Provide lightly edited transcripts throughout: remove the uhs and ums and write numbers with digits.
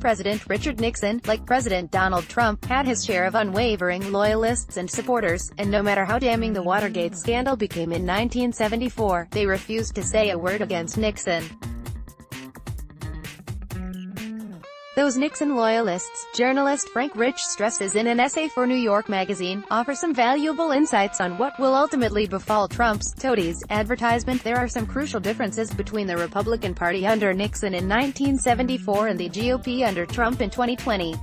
President Richard Nixon, like President Donald Trump, had his share of unwavering loyalists and supporters, and no matter how damning the Watergate scandal became in 1974, they refused to say a word against Nixon. Those Nixon loyalists, journalist Frank Rich stresses in an essay for New York Magazine, offer some valuable insights on what will ultimately befall Trump's toadies advertisement. There are some crucial differences between the Republican Party under Nixon in 1974 and the GOP under Trump in 2020.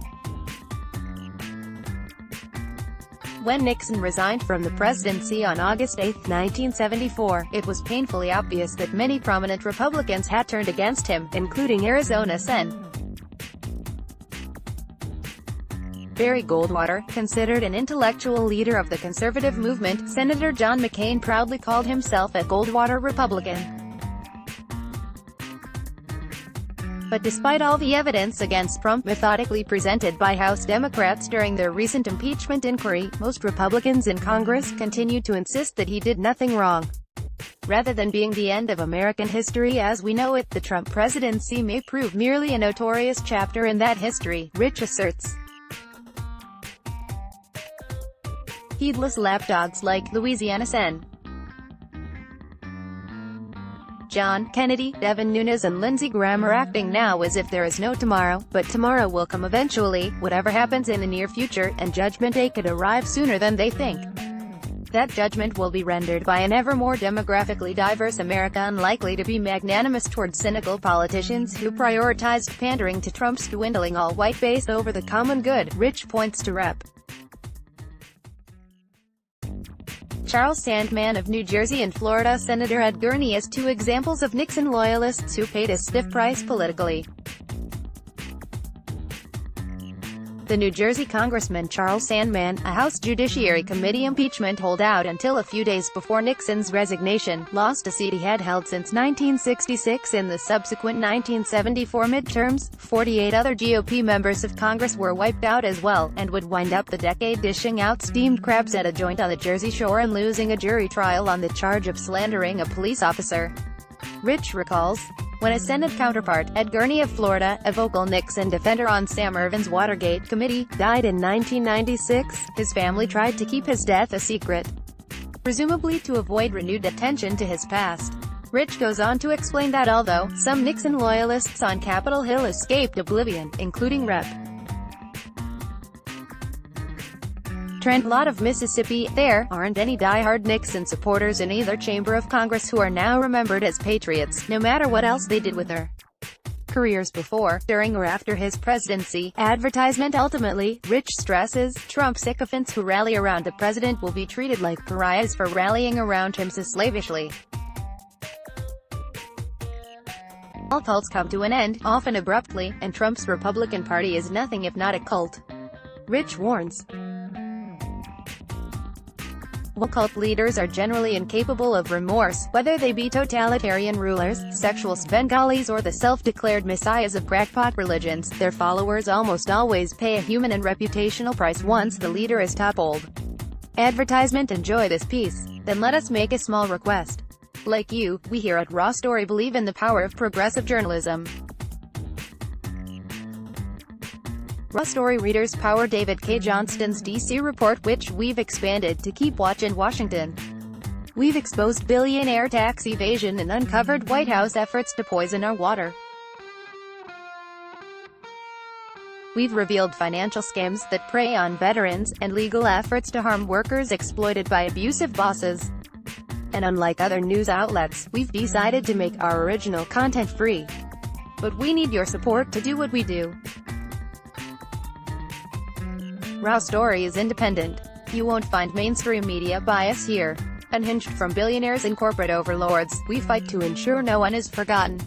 When Nixon resigned from the presidency on August 8, 1974, it was painfully obvious that many prominent Republicans had turned against him, including Arizona Sen. Barry Goldwater, considered an intellectual leader of the conservative movement, Senator John McCain proudly called himself a Goldwater Republican. But despite all the evidence against Trump methodically presented by House Democrats during their recent impeachment inquiry, most Republicans in Congress continued to insist that he did nothing wrong. Rather than being the end of American history as we know it, the Trump presidency may prove merely a notorious chapter in that history, Rich asserts. Heedless lapdogs like Louisiana Sen. John Kennedy, Devin Nunes and Lindsey Graham are acting now as if there is no tomorrow, but tomorrow will come eventually, whatever happens in the near future, and Judgment Day could arrive sooner than they think. That judgment will be rendered by an ever more demographically diverse America, unlikely to be magnanimous toward cynical politicians who prioritized pandering to Trump's dwindling all-white base over the common good. Rich points to Rep. Charles Sandman of New Jersey and Florida Senator Ed Gurney as two examples of Nixon loyalists who paid a stiff price politically. The New Jersey Congressman Charles Sandman, a House Judiciary Committee impeachment holdout until a few days before Nixon's resignation, lost a seat he had held since 1966 in the subsequent 1974 midterms. 48 other GOP members of Congress were wiped out as well, and would wind up the decade dishing out steamed crabs at a joint on the Jersey Shore and losing a jury trial on the charge of slandering a police officer. Rich recalls, when his Senate counterpart, Ed Gurney of Florida, a vocal Nixon defender on Sam Ervin's Watergate committee, died in 1996, his family tried to keep his death a secret, presumably to avoid renewed attention to his past. Rich goes on to explain that although some Nixon loyalists on Capitol Hill escaped oblivion, including Rep. Trent Lott of Mississippi, there aren't any die-hard Nixon supporters in either chamber of Congress who are now remembered as patriots, no matter what else they did with their careers before, during or after his presidency. Advertisement. Ultimately, Rich stresses, Trump sycophants who rally around the president will be treated like pariahs for rallying around him so slavishly. All cults come to an end, often abruptly, and Trump's Republican Party is nothing if not a cult. Rich warns. While cult leaders are generally incapable of remorse, whether they be totalitarian rulers, sexual Bengalis or the self-declared messiahs of crackpot religions, their followers almost always pay a human and reputational price once the leader is toppled. Advertisement. Enjoy this piece? Then let us make a small request. Like you, we here at Raw Story believe in the power of progressive journalism. Raw Story readers power David K. Johnston's D.C. report, which we've expanded to keep watch in Washington. We've exposed billionaire tax evasion and uncovered White House efforts to poison our water. We've revealed financial scams that prey on veterans, and legal efforts to harm workers exploited by abusive bosses. And unlike other news outlets, we've decided to make our original content free. But we need your support to do what we do. Raw Story is independent. You won't find mainstream media bias here. Unhinged from billionaires and corporate overlords, we fight to ensure no one is forgotten.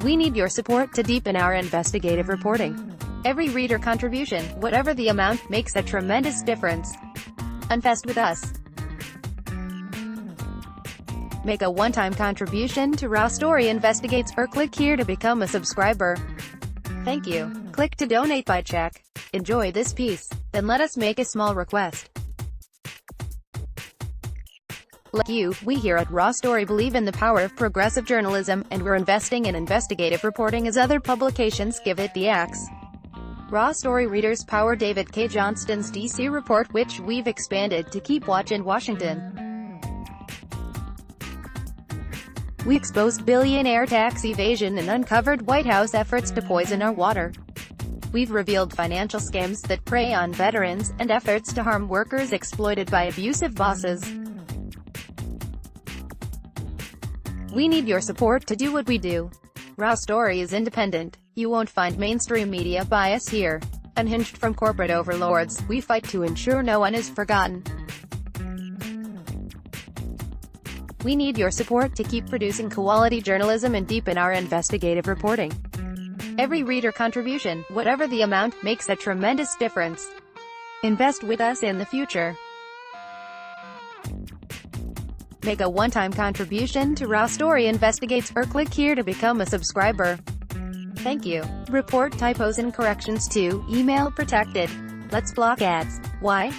We need your support to deepen our investigative reporting. Every reader contribution, whatever the amount, makes a tremendous difference. Invest with us. Make a one-time contribution to Raw Story Investigates, or click here to become a subscriber. Thank you. Click to donate by check. Enjoy this piece. Then let us make a small request. Like you, we here at Raw Story believe in the power of progressive journalism, and we're investing in investigative reporting as other publications give it the axe. Raw Story readers power David K. Johnston's DC report, which we've expanded to keep watch in Washington. We exposed billionaire tax evasion and uncovered White House efforts to poison our water. We've revealed financial scams that prey on veterans, and efforts to harm workers exploited by abusive bosses. We need your support to do what we do. Raw Story is independent. You won't find mainstream media bias here. Unhinged from corporate overlords, we fight to ensure no one is forgotten. We need your support to keep producing quality journalism and deepen our investigative reporting. Every reader contribution, whatever the amount, makes a tremendous difference. Invest with us in the future. Make a one-time contribution to Raw Story Investigates, or click here to become a subscriber. Thank you. Report typos and corrections to email protected. Let's block ads. Why?